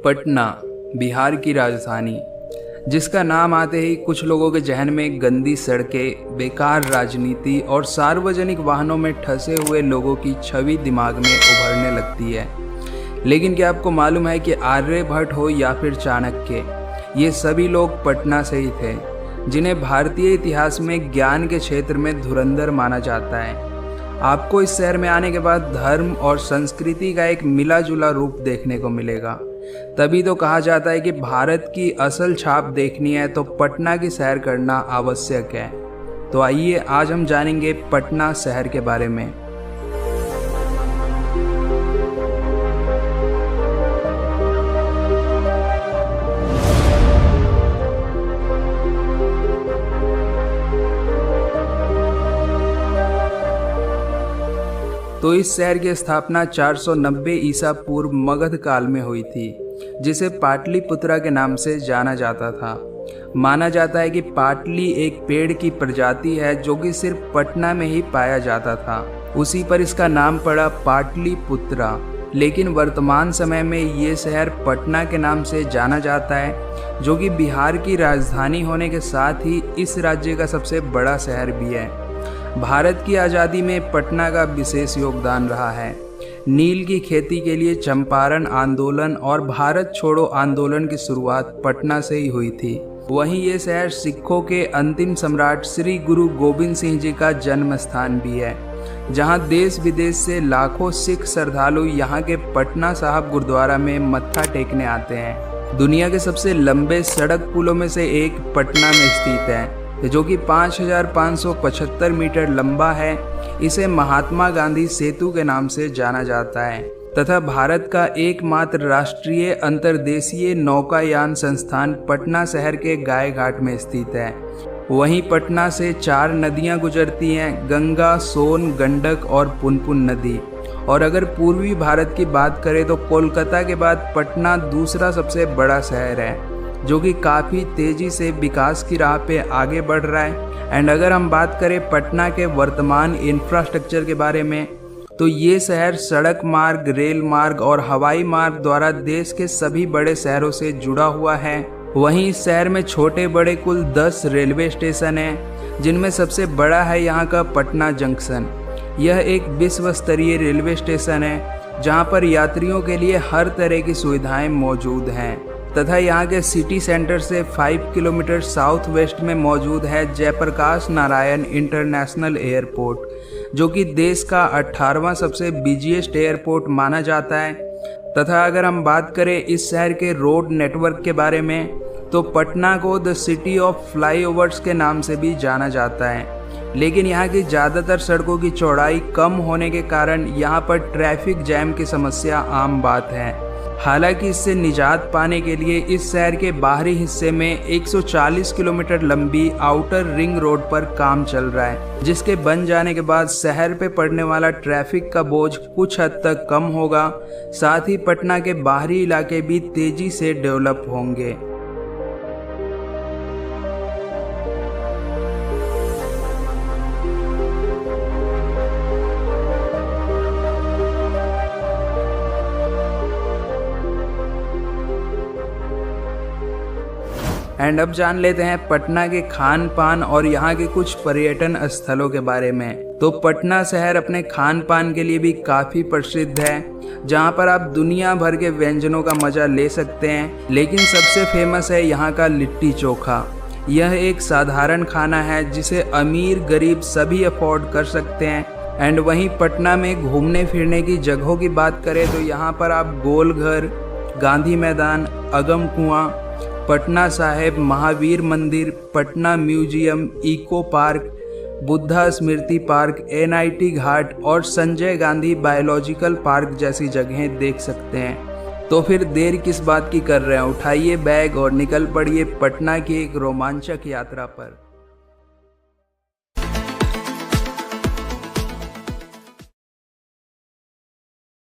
पटना बिहार की राजधानी, जिसका नाम आते ही कुछ लोगों के जहन में गंदी सड़कें, बेकार राजनीति और सार्वजनिक वाहनों में ठसे हुए लोगों की छवि दिमाग में उभरने लगती है। लेकिन क्या आपको मालूम है कि आर्यभट्ट हो या फिर चाणक्य, ये सभी लोग पटना से ही थे, जिन्हें भारतीय इतिहास में ज्ञान के क्षेत्र में धुरंधर माना जाता है। आपको इस शहर में आने के बाद धर्म और संस्कृति का एक मिला जुला रूप देखने को मिलेगा। तभी तो कहा जाता है कि भारत की असल छाप देखनी है तो पटना की सैर करना आवश्यक है। तो आइए आज हम जानेंगे पटना शहर के बारे में। तो इस शहर की स्थापना 490 ईसा पूर्व मगध काल में हुई थी, जिसे पाटलिपुत्रा के नाम से जाना जाता था। माना जाता है कि पाटली एक पेड़ की प्रजाति है जो कि सिर्फ पटना में ही पाया जाता था। उसी पर इसका नाम पड़ा पाटलिपुत्रा। लेकिन वर्तमान समय में ये शहर पटना के नाम से जाना जाता है, जो कि बिहार की राजधानी होने के साथ ही इस राज्य का सबसे बड़ा शहर भी है। भारत की आज़ादी में पटना का विशेष योगदान रहा है। नील की खेती के लिए चंपारण आंदोलन और भारत छोड़ो आंदोलन की शुरुआत पटना से ही हुई थी। वहीं ये शहर सिखों के अंतिम सम्राट श्री गुरु गोविंद सिंह जी का जन्म स्थान भी है, जहां देश विदेश से लाखों सिख श्रद्धालु यहां के पटना साहिब गुरुद्वारा में मत्था टेकने आते हैं। दुनिया के सबसे लंबे सड़क पुलों में से एक पटना में स्थित है, जो कि 5575 मीटर लंबा है। इसे महात्मा गांधी सेतु के नाम से जाना जाता है तथा भारत का एकमात्र राष्ट्रीय अंतर्देशीय नौकायान संस्थान पटना शहर के गाय घाट में स्थित है। वहीं पटना से 4 नदियां गुजरती हैं, गंगा, सोन, गंडक और पुनपुन नदी। और अगर पूर्वी भारत की बात करें तो कोलकाता के बाद पटना दूसरा सबसे बड़ा शहर है, जो कि काफ़ी तेज़ी से विकास की राह पे आगे बढ़ रहा है। एंड अगर हम बात करें पटना के वर्तमान इंफ्रास्ट्रक्चर के बारे में, तो ये शहर सड़क मार्ग, रेल मार्ग और हवाई मार्ग द्वारा देश के सभी बड़े शहरों से जुड़ा हुआ है। वहीं इस शहर में छोटे बड़े कुल 10 रेलवे स्टेशन हैं, जिनमें सबसे बड़ा है यहाँ का पटना जंक्शन। यह एक विश्व स्तरीय रेलवे स्टेशन है, जहाँ पर यात्रियों के लिए हर तरह की सुविधाएं मौजूद हैं। तथा यहाँ के सिटी सेंटर से 5 किलोमीटर साउथ वेस्ट में मौजूद है जयप्रकाश नारायण इंटरनेशनल एयरपोर्ट, जो कि देश का 18वां सबसे बिजिएस्ट एयरपोर्ट माना जाता है। तथा अगर हम बात करें इस शहर के रोड नेटवर्क के बारे में, तो पटना को द सिटी ऑफ फ्लाईओवर्स के नाम से भी जाना जाता है। लेकिन यहाँ की ज़्यादातर सड़कों की चौड़ाई कम होने के कारण यहाँ पर ट्रैफिक जैम की समस्या आम बात है। हालांकि इससे निजात पाने के लिए इस शहर के बाहरी हिस्से में 140 किलोमीटर लंबी आउटर रिंग रोड पर काम चल रहा है, जिसके बन जाने के बाद शहर पे पड़ने वाला ट्रैफिक का बोझ कुछ हद तक कम होगा। साथ ही पटना के बाहरी इलाके भी तेजी से डेवलप होंगे। एंड अब जान लेते हैं पटना के खान पान और यहाँ के कुछ पर्यटन स्थलों के बारे में। तो पटना शहर अपने खान पान के लिए भी काफ़ी प्रसिद्ध है, जहाँ पर आप दुनिया भर के व्यंजनों का मज़ा ले सकते हैं। लेकिन सबसे फेमस है यहाँ का लिट्टी चोखा। यह एक साधारण खाना है जिसे अमीर गरीब सभी अफोर्ड कर सकते हैं। एंड वहीं पटना में घूमने फिरने की जगहों की बात करें तो यहाँ पर आप गोलघर, गांधी मैदान, अगम कुआं, पटना साहिब, महावीर मंदिर, Patna museum, eco park, Buddha Smriti park, NIT Ghat और संजय गांधी बायोलॉजिकल पार्क जैसी जगहें देख सकते हैं। तो फिर देर किस बात की कर रहे हैं, उठाइए बैग और निकल पड़िए पटना की एक रोमांचक यात्रा पर।